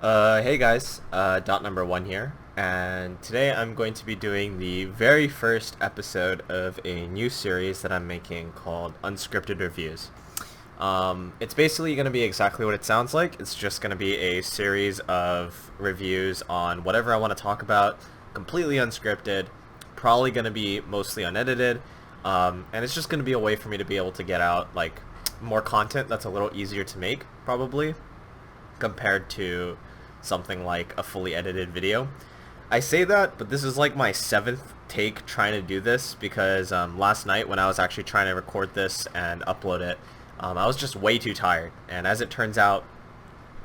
Hey guys, dot number one here, and today I'm going to be doing the very first episode of a new series that I'm making called Unscripted Reviews. It's basically going to be exactly what it sounds like. It's just going to be a series of reviews on whatever I want to talk about, completely unscripted, probably going to be mostly unedited, and it's just going to be a way for me to be able to get out, like, more content that's a little easier to make, probably, compared to something like a fully edited video. I say that, but this is like my 7th take trying to do this because last night when I was actually trying to record this and upload it, I was just way too tired. And as it turns out,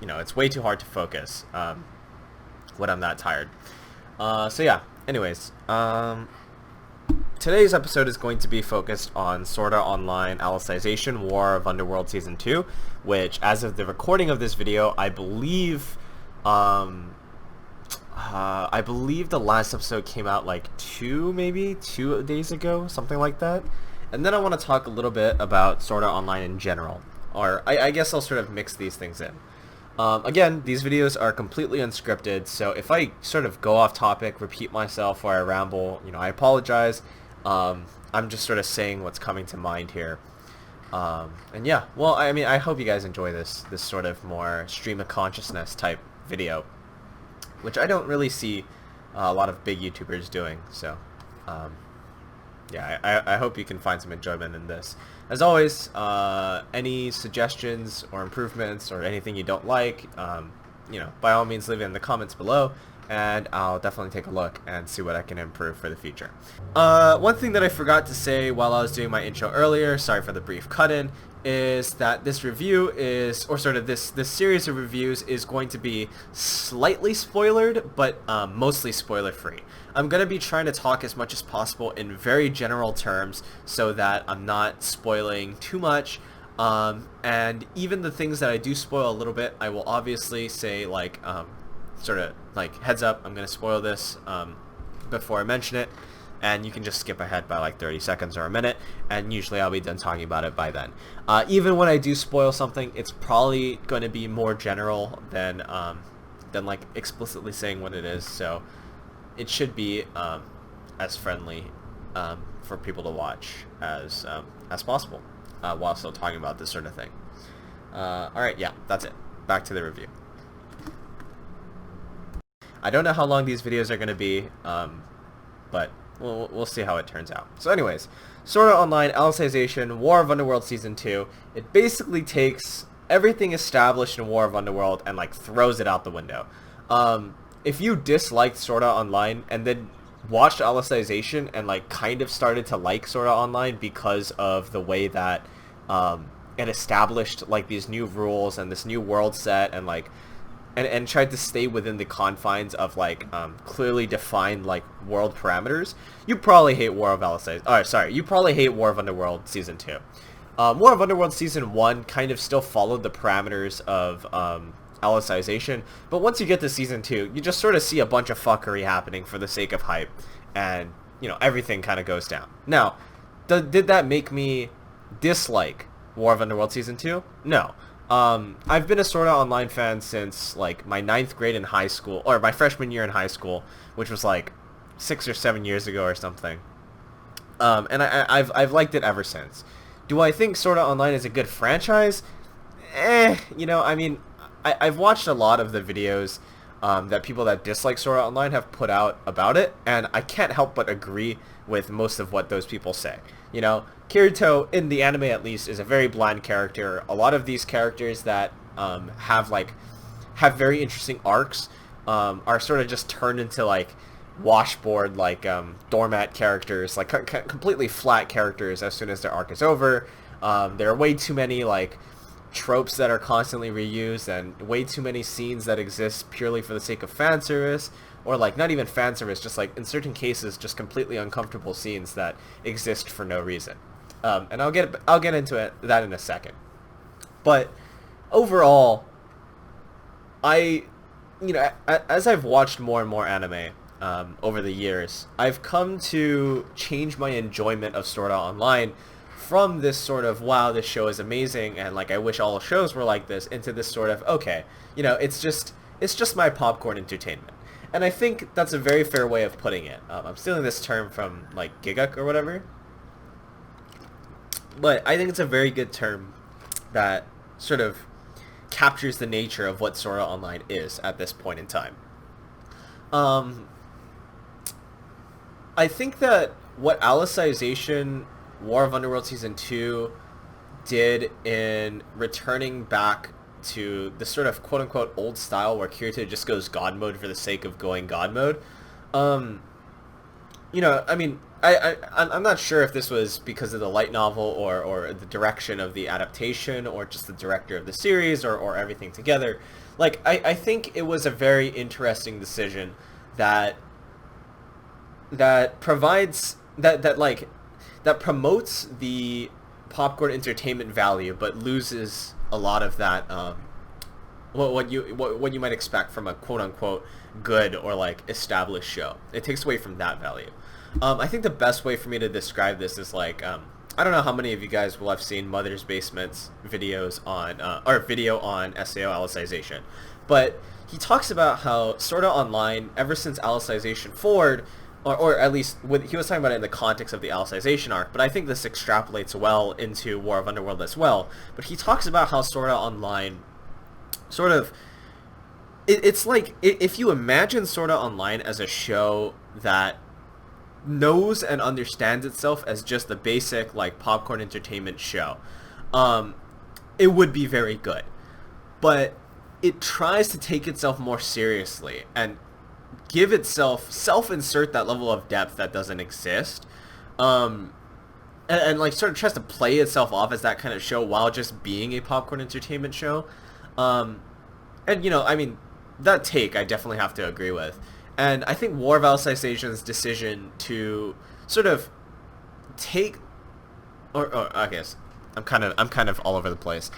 it's way too hard to focus when I'm that tired. So yeah, anyways, today's episode is going to be focused on Sword Art Online Alicization War of Underworld Season 2, which, as of the recording of this video, I believe the last episode came out like 2 days ago, something like that. And then I want to talk a little bit about Sword Art Online in general, or I guess I'll sort of mix these things in. Again, these videos are completely unscripted, so if I sort of go off topic, repeat myself, or I ramble, I apologize. I'm just sort of saying what's coming to mind here. And yeah, well, I mean, I hope you guys enjoy this sort of more stream of consciousness type video, which I don't really see a lot of big YouTubers doing, so yeah, I hope you can find some enjoyment in this. As always, any suggestions or improvements or anything you don't like, by all means leave it in the comments below, and I'll definitely take a look and see what I can improve for the future. One thing that I forgot to say while I was doing my intro earlier, sorry for the brief cut-in, is that this review is, or sort of this series of reviews is going to be slightly spoilered, but mostly spoiler-free. I'm going to be trying to talk as much as possible in very general terms so that I'm not spoiling too much, and even the things that I do spoil a little bit, I will obviously say, like, sort of like, heads up, I'm going to spoil this before I mention it, and you can just skip ahead by like 30 seconds or a minute, and usually I'll be done talking about it by then. Even when I do spoil something, it's probably going to be more general than like explicitly saying what it is, so it should be as friendly for people to watch as possible while still talking about this sort of thing. Alright, yeah, that's it. Back to the review. I don't know how long these videos are going to be, but we'll see how it turns out. So anyways, Sword Art Online Alicization War of Underworld Season 2, it basically takes everything established in War of Underworld and like throws it out the window. If you disliked Sword Art Online and then watched Alicization and like kind of started to like Sword Art Online because of the way that it established like these new rules and this new world set and like and tried to stay within the confines of like clearly defined like world parameters, you probably hate War of Alicization. Oh, sorry, you probably hate War of Underworld Season 2. War of Underworld Season 1 kind of still followed the parameters of Alicization, but once you get to Season 2, you just sort of see a bunch of fuckery happening for the sake of hype, and everything kind of goes down. Now, did that make me dislike War of Underworld Season 2? No. I've been a Sword Art Online fan since like my 9th grade in high school, or my freshman year in high school, which was like 6 or 7 years ago or something. And I've liked it ever since. Do I think Sword Art Online is a good franchise? I mean, I've watched a lot of the videos that people that dislike Sword Art Online have put out about it, and I can't help but agree with most of what those people say. Kirito, in the anime at least, is a very bland character. A lot of these characters that have very interesting arcs are sort of just turned into like washboard, like doormat characters, like completely flat characters as soon as their arc is over. There are way too many like tropes that are constantly reused, and way too many scenes that exist purely for the sake of fan service, or like not even fan service, just like in certain cases just completely uncomfortable scenes that exist for no reason. And I'll get into that in a second. But overall, as I've watched more and more anime over the years, I've come to change my enjoyment of Sword Art Online from this sort of, wow, this show is amazing, and like I wish all shows were like this, into this sort of, okay, it's just it's just my popcorn entertainment. And I think that's a very fair way of putting it. I'm stealing this term from like Giguk or whatever, but I think it's a very good term that sort of captures the nature of what Sword Art Online is at this point in time. I think that what Alicization War of Underworld Season 2 did in returning back to the sort of quote-unquote old style where Kirito just goes God mode for the sake of going God mode, you know, I mean, I'm not sure if this was because of the light novel or the direction of the adaptation or just the director of the series or everything together. Like, I think it was a very interesting decision that provides, that promotes the popcorn entertainment value but loses a lot of that, what you might expect from a quote-unquote good or like established show. It takes away from that value. I think the best way for me to describe this is like, I don't know how many of you guys will have seen Mother's Basement's videos on, or video on SAO Alicization, but he talks about how Sword Art Online, ever since Alicization forward, or at least he was talking about it in the context of the Alicization arc, but I think this extrapolates well into War of Underworld as well. But he talks about how Sword Art Online sort of, it's like, if you imagine Sword Art Online as a show that knows and understands itself as just a basic like popcorn entertainment show, it would be very good. But it tries to take itself more seriously and give itself, self-insert that level of depth that doesn't exist, and like sort of tries to play itself off as that kind of show while just being a popcorn entertainment show. And you know, I mean, that take I definitely have to agree with. And I think War of Alicization's decision to sort of take, or I guess I'm kind of all over the place.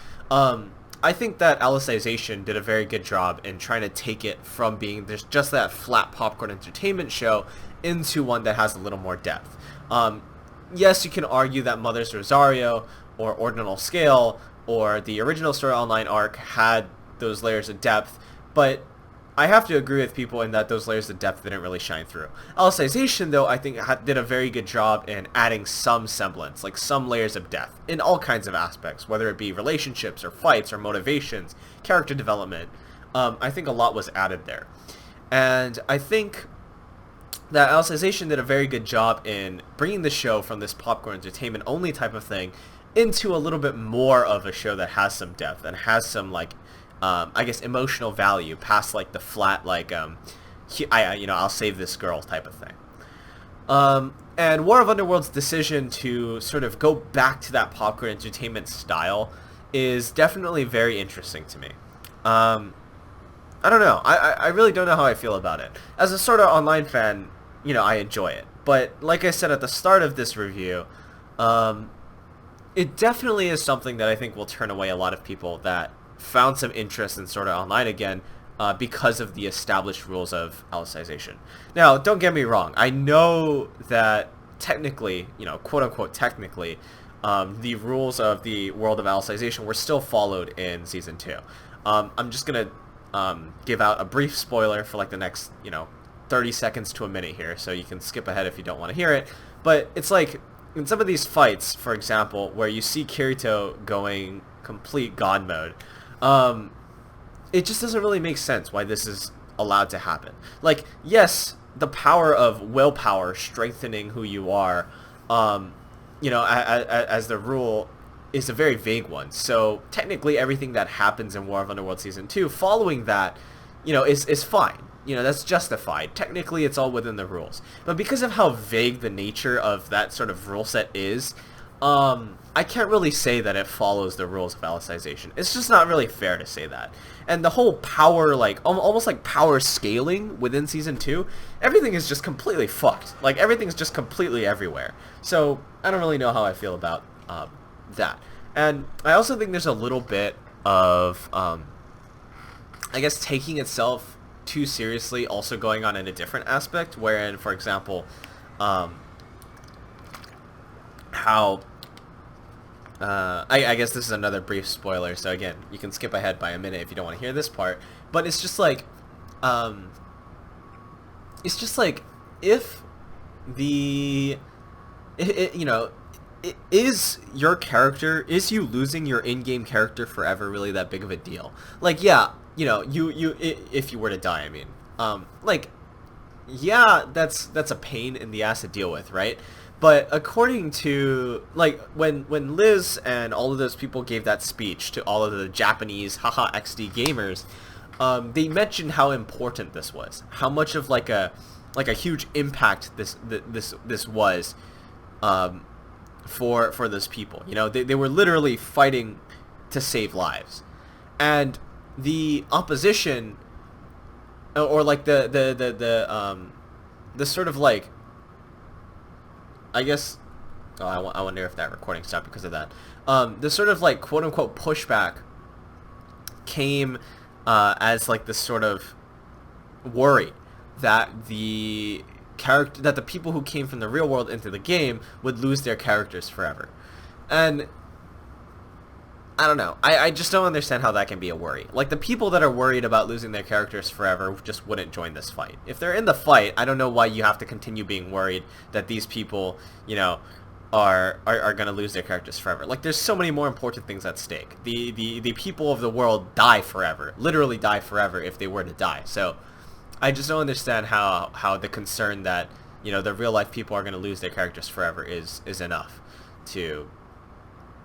I think that Alicization did a very good job in trying to take it from being just that flat popcorn entertainment show into one that has a little more depth. Yes, you can argue that Mother's Rosario or Ordinal Scale or the original Sword Art Online arc had those layers of depth, but I have to agree with people in that those layers of depth didn't really shine through. Alicization, though, I think did a very good job in adding some semblance, like some layers of depth, in all kinds of aspects, whether it be relationships or fights or motivations, character development. I think a lot was added there. And I think that Alicization did a very good job in bringing the show from this popcorn entertainment only type of thing into a little bit more of a show that has some depth and has some, like, I guess emotional value past like the flat like I'll save this girl type of thing. And War of Underworld's decision to sort of go back to that popcorn entertainment style is definitely very interesting to me. I don't know. I really don't know how I feel about it. As a Sword Art Online fan, you know, I enjoy it. But like I said at the start of this review, it definitely is something that I think will turn away a lot of people that found some interest in Sword Art Online again because of the established rules of Alicization. Now, don't get me wrong. I know that technically, you know, quote-unquote technically, the rules of the world of Alicization were still followed in Season 2. I'm just going to give out a brief spoiler for like the next, you know, 30 seconds to a minute here, so you can skip ahead if you don't want to hear it. But it's like, in some of these fights, for example, where you see Kirito going complete God mode, it just doesn't really make sense why this is allowed to happen. Like, yes, the power of willpower strengthening who you are, you know, as the rule, is a very vague one. So technically everything that happens in War of Underworld Season 2 following that, you know, is fine. You know, that's justified. Technically it's all within the rules. But because of how vague the nature of that sort of rule set is, I can't really say that it follows the rules of Alicization. It's just not really fair to say that. And the whole power, like, almost like power scaling within Season 2, everything is just completely fucked. Like, everything's just completely everywhere. So, I don't really know how I feel about that. And I also think there's a little bit of, I guess, taking itself too seriously also going on in a different aspect, wherein, for example, how I guess this is another brief spoiler, so again, you can skip ahead by a minute if you don't want to hear this part. But it's just like, if the, you know, is your character, is you losing your in-game character forever really that big of a deal? Like, yeah, you know, if you were to die, I mean, like, yeah, that's a pain in the ass to deal with, right? But according to, like, when Liz and all of those people gave that speech to all of the Japanese haha XD gamers, they mentioned how important this was, how much of like a huge impact this was, for those people. You know, they were literally fighting to save lives, and the opposition, or like the sort of like, I guess, oh, I wonder if that recording stopped because of that. The sort of like quote unquote pushback came as like this sort of worry that the people who came from the real world into the game would lose their characters forever. And I don't know. I just don't understand how that can be a worry. Like, the people that are worried about losing their characters forever just wouldn't join this fight. If they're in the fight, I don't know why you have to continue being worried that these people, you know, are going to lose their characters forever. Like, there's so many more important things at stake. The people of the world die forever. Literally die forever if they were to die. So, I just don't understand how the concern that, you know, the real life people are going to lose their characters forever is enough to,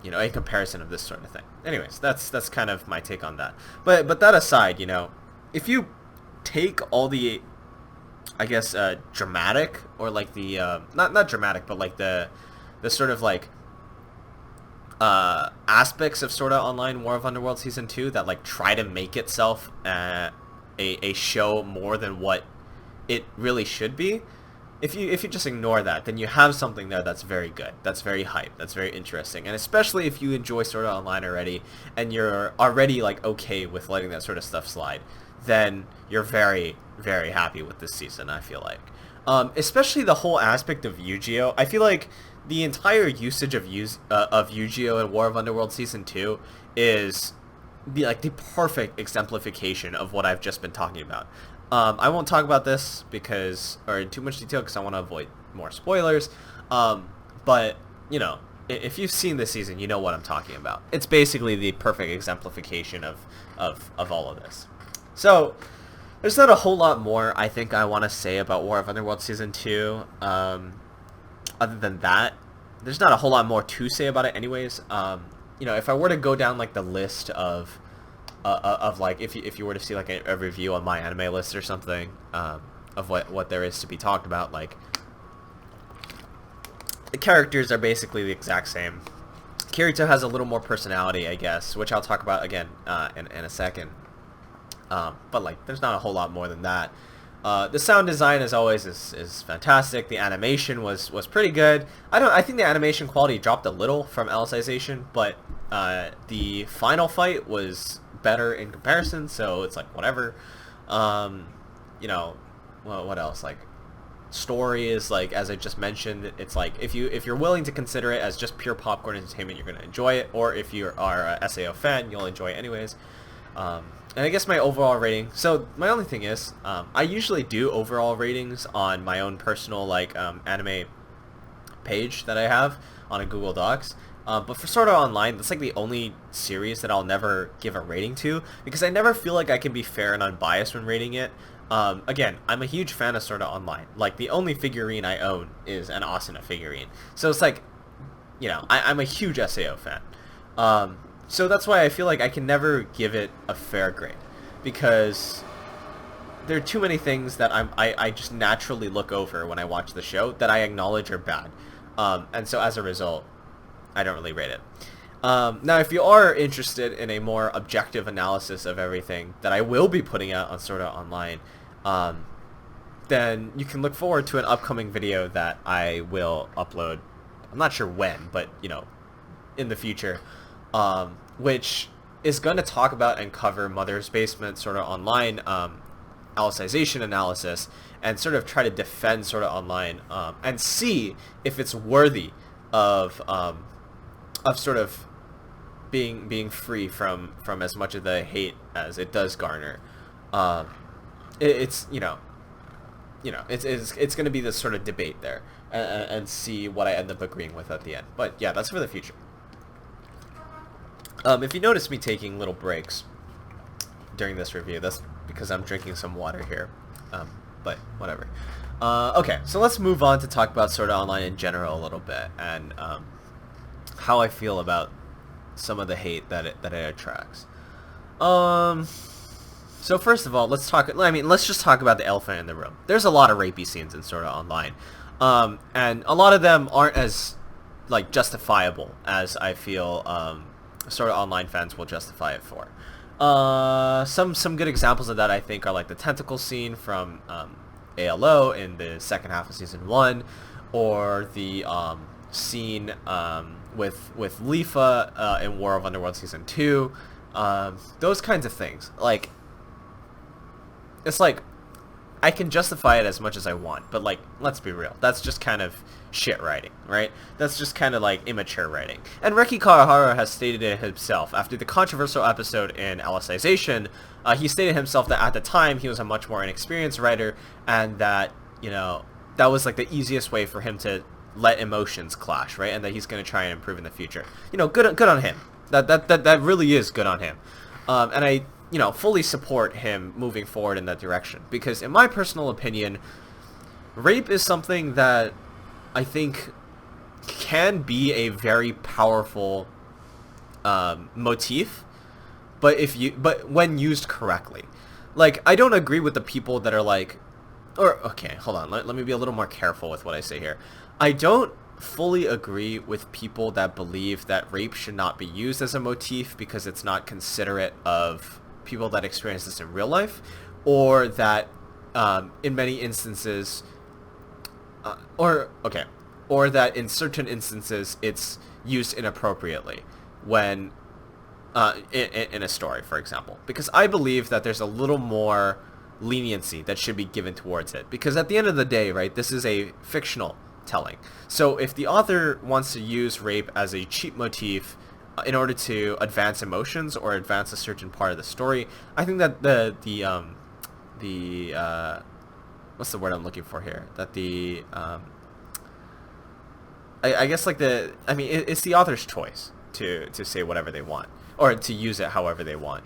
you know, a comparison of this sort of thing. Anyways, that's kind of my take on that. But that aside, you know, if you take all the, I guess, dramatic, or like the not dramatic, but like the sort of like aspects of Sword Art Online War of Underworld Season 2 that like try to make itself a show more than what it really should be. If you just ignore that, then you have something there that's very good, that's very hype, that's very interesting. And especially if you enjoy Sword Art Online already, and you're already like okay with letting that sort of stuff slide, then you're very, very happy with this season, I feel like. Especially the whole aspect of Yu-Gi-Oh! I feel like the entire usage of Yu-Gi-Oh! In War of Underworld Season 2 is the perfect exemplification of what I've just been talking about. I won't talk about this or in too much detail because I want to avoid more spoilers. But, you know, if you've seen this season, you know what I'm talking about. It's basically the perfect exemplification of all of this. So, there's not a whole lot more I think I want to say about War of Underworld Season 2. Other than that, there's not a whole lot more to say about it anyways. You know, if I were to go down like the list of like, if you were to see like a review on my anime list or something, of what there is to be talked about, like, the characters are basically the exact same. Kirito has a little more personality, I guess, which I'll talk about again in a second. But like, there's not a whole lot more than that. The sound design, as always, is fantastic. The animation was pretty good. I think the animation quality dropped a little from Alicization, but the final fight was better in comparison, so it's like whatever. You know, well, what else? Like, story is like, as I just mentioned, it's like if you're willing to consider it as just pure popcorn entertainment, you're gonna enjoy it, or if you are a SAO fan, you'll enjoy it anyways. And I guess my overall rating, so my only thing is, I usually do overall ratings on my own personal like anime page that I have on a Google Docs. But for Sword Art Online, that's like the only series that I'll never give a rating to, because I never feel like I can be fair and unbiased when rating it. Again, I'm a huge fan of Sword Art Online. Like, the only figurine I own is an Asuna figurine. So it's like, you know, I'm a huge SAO fan. So that's why I feel like I can never give it a fair grade, because there are too many things that I just naturally look over when I watch the show that I acknowledge are bad. And so as a result, I don't really rate it. Now, if you are interested in a more objective analysis of everything that I will be putting out on Sword Art Online, then you can look forward to an upcoming video that I will upload. I'm not sure when, but, you know, in the future, which is going to talk about and cover Mother's Basement Sword Art Online Alicization analysis, and sort of try to defend Sword Art Online, and see if it's worthy of sort of being free from as much of the hate as it does garner. It's it's going to be this sort of debate there, and see what I end up agreeing with at the end. But yeah, that's for the future. If you notice me taking little breaks during this review, that's because I'm drinking some water here. But whatever. Okay, so let's move on to talk about Sword Art Online in general a little bit, and how I feel about some of the hate that it attracts. So first of all, let's just talk about the elephant in the room. There's a lot of rapey scenes in Sword Art Online, and a lot of them aren't as like justifiable as I feel Sword Art Online fans will justify it for. Some good examples of that, I think, are like the tentacle scene from ALO in the second half of season 1, or the scene with Lifa in War of Underworld season 2. Those kinds of things. Like, it's like, I can justify it as much as I want, but like, let's be real, that's just kind of shit writing, right? That's just kind of like immature writing. And Reki Kawahara has stated it himself after the controversial episode in Alicization. He stated himself that at the time he was a much more inexperienced writer, and that, you know, that was like the easiest way for him to let emotions clash, right? And that he's going to try and improve in the future. You know, good on him. That really is good on him. And I, you know, fully support him moving forward in that direction, because in my personal opinion, rape is something that I think can be a very powerful motif, but when used correctly. Like, I don't agree with the people that are like, or okay, hold on, let me be a little more careful with what I say here. I don't fully agree with people that believe that rape should not be used as a motif because it's not considerate of people that experience this in real life, or that in many instances, or that in certain instances it's used inappropriately when in a story, for example. Because I believe that there's a little more leniency that should be given towards it, because at the end of the day, right, this is a fictional telling. So if the author wants to use rape as a cheap motif in order to advance emotions or advance a certain part of the story, I think that the what's the word I'm looking for here? That the I guess like it's the author's choice to say whatever they want, or to use it however they want.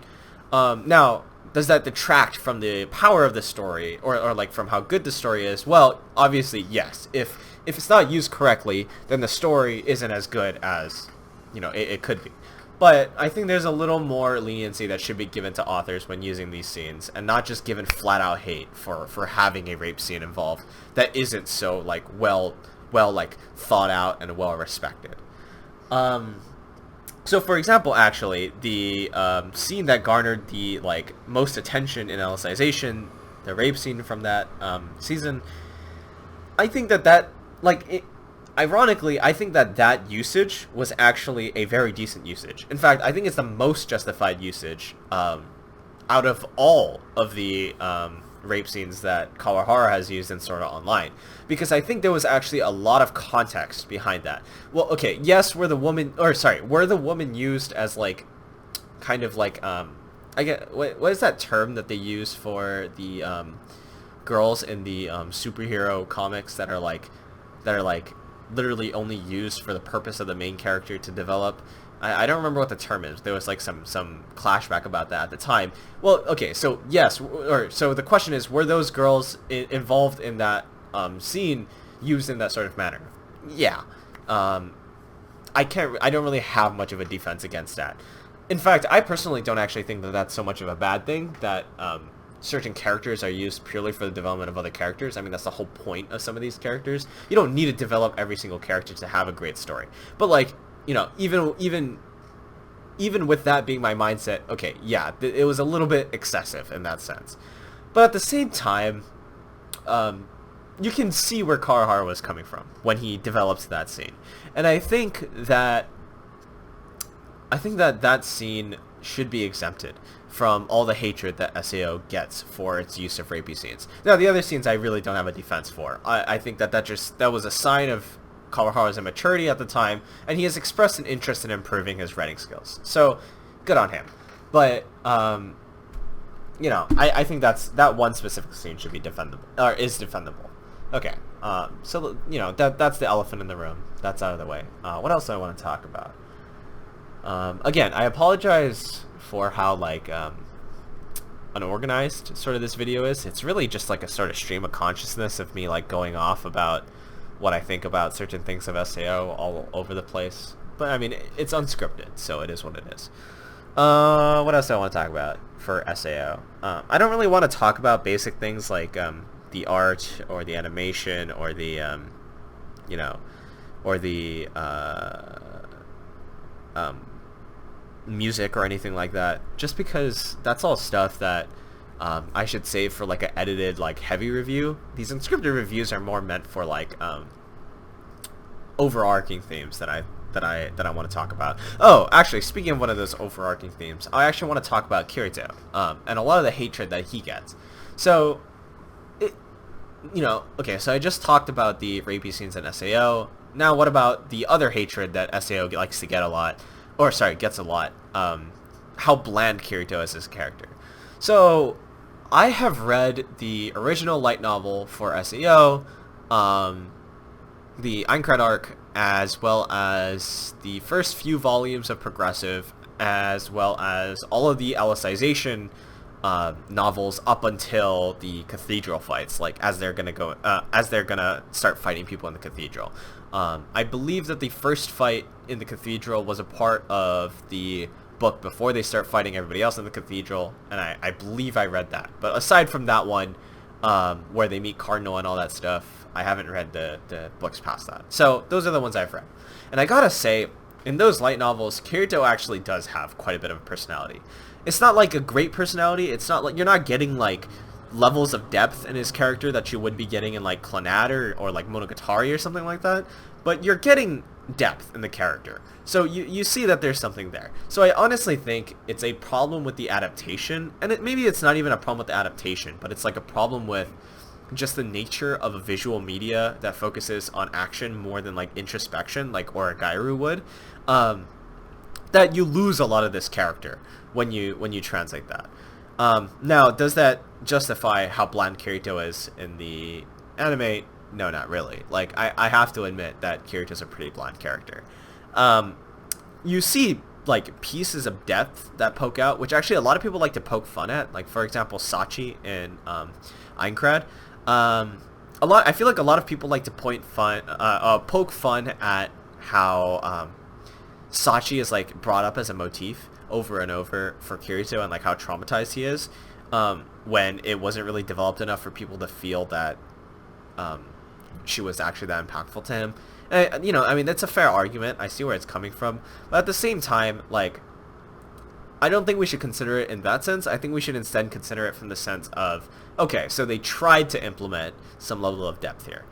Now, does that detract from the power of the story, or like from how good the story is? Well, obviously yes. If it's not used correctly, then the story isn't as good as, you know, it could be. But I think there's a little more leniency that should be given to authors when using these scenes, and not just given flat out hate for having a rape scene involved that isn't so like well like thought out and well respected. So for example, actually, the scene that garnered the like most attention in Alicization, the rape scene from that season, I think that ironically, I think that usage was actually a very decent usage. In fact, I think it's the most justified usage out of all of the rape scenes that Kawahara has used in Sword Art Online, because I think there was actually a lot of context behind that. Well, okay, yes, were the woman used as like, kind of like, I get, what is that term that they use for the girls in the superhero comics that are like literally only used for the purpose of the main character to develop? I don't remember what the term is. There was like some clashback about that at the time. Well, okay, so yes, so the question is, were those girls involved in that scene used in that sort of manner? Yeah. I don't really have much of a defense against that. In fact, I personally don't actually think that that's so much of a bad thing, that certain characters are used purely for the development of other characters. I mean, that's the whole point of some of these characters. You don't need to develop every single character to have a great story. But like, you know, even with that being my mindset, okay, yeah, it was a little bit excessive in that sense. But at the same time, you can see where Kawahara was coming from when he develops that scene. And I think that that scene should be exempted from all the hatred that SAO gets for its use of rapey scenes. Now, the other scenes I really don't have a defense for. I think that was a sign of Kawaharu's immaturity at the time, and he has expressed an interest in improving his writing skills. So, good on him. But, you know, I think that one specific scene should be defendable, or is defendable. Okay, so, you know, that's the elephant in the room. That's out of the way. What else do I want to talk about? Again, I apologize for how, like, unorganized sort of this video is. It's really just like a sort of stream of consciousness of me, like, going off about what I think about certain things of SAO all over the place. But, I mean, it's unscripted, so it is what it is. What else do I want to talk about for SAO? I don't really want to talk about basic things like, the art, or the animation, or the, you know, or the, music or anything like that, just because that's all stuff that I should save for like an edited, like, heavy review. These unscripted reviews are more meant for like overarching themes that I want to talk about. Oh, actually, speaking of one of those overarching themes, I actually want to talk about Kirito and a lot of the hatred that he gets. So, you know, okay, so I just talked about the rapey scenes in SAO. Now, what about the other hatred that SAO likes to get a lot? Or, sorry, gets a lot. How bland Kirito is as a character. So, I have read the original light novel for SAO, the Uncluttered arc, as well as the first few volumes of Progressive, as well as all of the Alicization novels up until the cathedral fights, like as they're gonna start fighting people in the cathedral. I believe that the first fight in the cathedral was a part of the book before they start fighting everybody else in the cathedral, and I believe I read that. But aside from that one, where they meet Cardinal and all that stuff, I haven't read the books past that. So those are the ones I've read. And I gotta say, in those light novels, Kirito actually does have quite a bit of a personality. It's not like a great personality. It's not like, you're not getting like levels of depth in his character that you would be getting in like Clannad or like Monogatari or something like that, but you're getting depth in the character. So you see that there's something there. So I honestly think it's a problem with the adaptation, and maybe it's not even a problem with the adaptation, but it's like a problem with just the nature of a visual media that focuses on action more than like introspection, like Origairu would, that you lose a lot of this character when you translate that. Now, does that justify how bland Kirito is in the anime? No, not really. Like, I have to admit that Kirito's a pretty bland character. You see, like, pieces of depth that poke out, which actually a lot of people like to poke fun at. Like, for example, Sachi in Aincrad. I feel like a lot of people like to poke fun at how Sachi is like brought up as a motif over and over for Kirito, and like how traumatized he is, when it wasn't really developed enough for people to feel that she was actually that impactful to him. And, you know, I mean, that's a fair argument. I see where it's coming from, but at the same time, like, I don't think we should consider it in that sense. I think we should instead consider it from the sense of, okay, so they tried to implement some level of depth here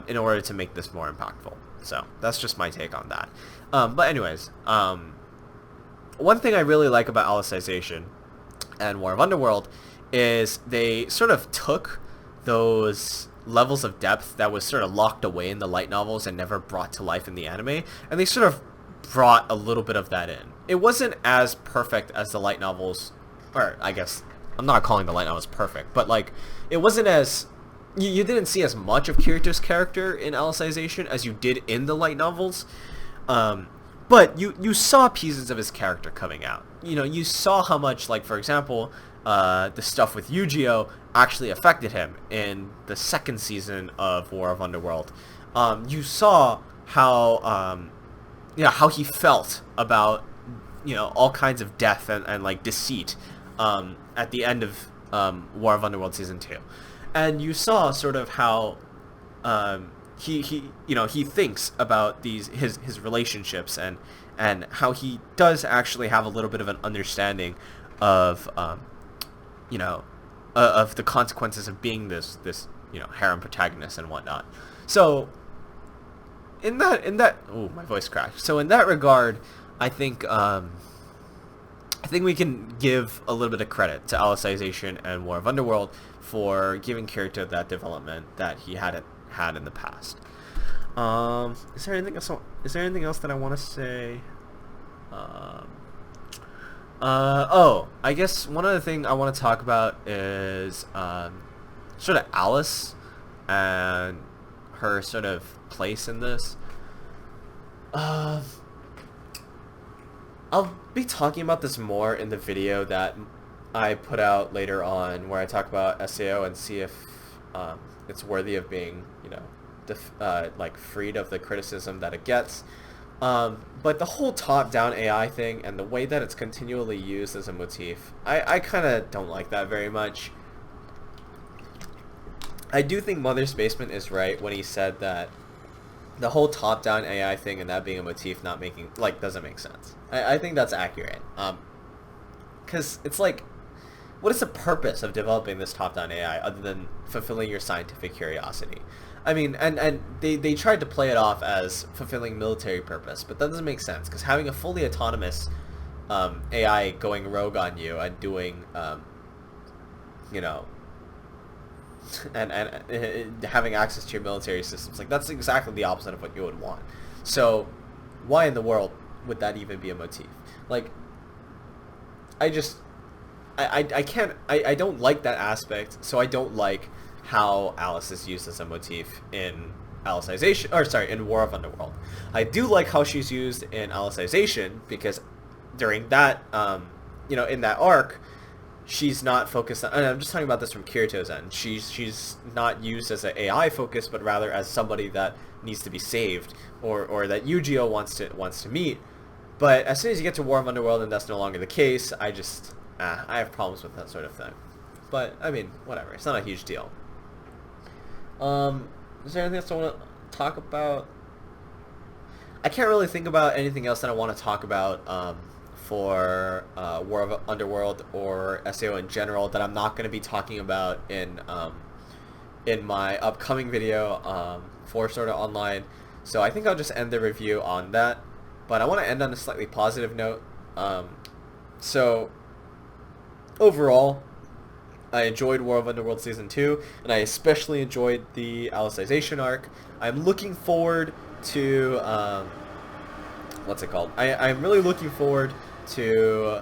in order to make this more impactful. So that's just my take on that. But anyways, one thing I really like about Alicization and War of Underworld is they sort of took those levels of depth that was sort of locked away in the light novels and never brought to life in the anime, and they sort of brought a little bit of that in. It wasn't as perfect as the light novels, or I guess I'm not calling the light novels perfect, but like it wasn't as you didn't see as much of Kirito's character in Alicization as you did in the light novels, but you saw pieces of his character coming out. You know, you saw how much, like, for example, the stuff with Yu-Gi-Oh actually affected him in the second season of War of Underworld. You saw how how he felt about, you know, all kinds of death and like deceit at the end of War of Underworld season 2, and you saw sort of how he thinks about his relationships and how he does actually have a little bit of an understanding of of the consequences of being this harem protagonist and whatnot. So in that oh, my voice cracked. So in that regard, I think we can give a little bit of credit to Alicization and War of Underworld for giving Kirito that development that he hadn't had in the past. Is there anything else? Is there anything else that I want to say? Um, oh, I guess one other thing I want to talk about is sort of Alice and her sort of place in this. Uh, I'll be talking about this more in the video that I put out later on, where I talk about SAO and see if it's worthy of being, like freed of the criticism that it gets. But the whole top-down AI thing and the way that it's continually used as a motif, I kind of don't like that very much. I do think Mother's Basement is right when he said that the whole top-down AI thing and that being a motif not making, doesn't make sense. I think that's accurate. Because it's like, what is the purpose of developing this top-down AI other than fulfilling your scientific curiosity? I mean, and they tried to play it off as fulfilling military purpose, but that doesn't make sense, because having a fully autonomous AI going rogue on you and doing, and having access to your military systems, that's exactly the opposite of what you would want. So why in the world would that even be a motif? I don't like that aspect, so I don't like how Alice is used as a motif in in War of Underworld. I do like how she's used in Alicization, because during that, in that arc, she's not focused on, and I'm just talking about this from Kirito's end, she's not used as an AI focus, but rather as somebody that needs to be saved, or that Yu-Gi-Oh wants to meet. But as soon as you get to War of Underworld and that's no longer the case, I have problems with that sort of thing. But, I mean, whatever. It's not a huge deal. Is there anything else I want to talk about? I can't really think about anything else that I want to talk about for War of Underworld or SAO in general that I'm not going to be talking about in my upcoming video for Sword Art Online. So I think I'll just end the review on that. But I want to end on a slightly positive note. So overall, I enjoyed War of Underworld Season 2, and I especially enjoyed the Alicization arc. I'm looking forward to, what's it called? I'm really looking forward to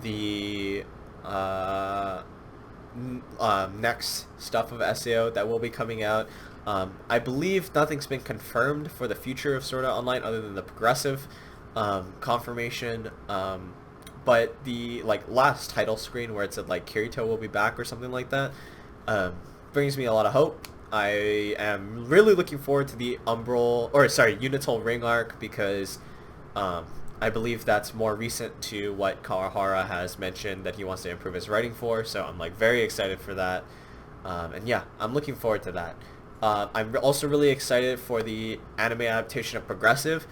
the next stuff of SAO that will be coming out. I believe nothing's been confirmed for the future of Sword Art Online other than the progressive confirmation. But the last title screen where it said Kirito will be back or something like that brings me a lot of hope. I am really looking forward to the Unital Ring arc, because I believe that's more recent to what Kawahara has mentioned that he wants to improve his writing for. So I'm very excited for that, and yeah, I'm looking forward to that. I'm also really excited for the anime adaptation of Progressive.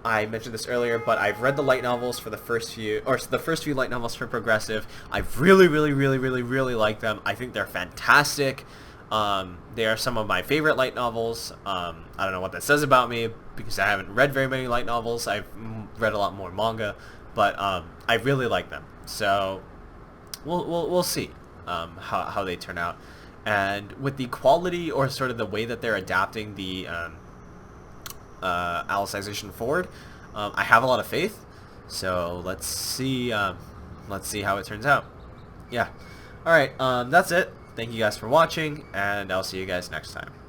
I mentioned this earlier, but I've read the light novels for the first few light novels for Progressive. I've really liked them. I think they're fantastic. They are some of my favorite light novels. I don't know what that says about me, because I haven't read very many light novels. I've read a lot more manga, but I really like them. So we'll see how they turn out. And with the quality, or sort of the way that they're adapting the Alicization forward, I have a lot of faith. So let's see how it turns out. Yeah. All right. That's it. Thank you guys for watching, and I'll see you guys next time.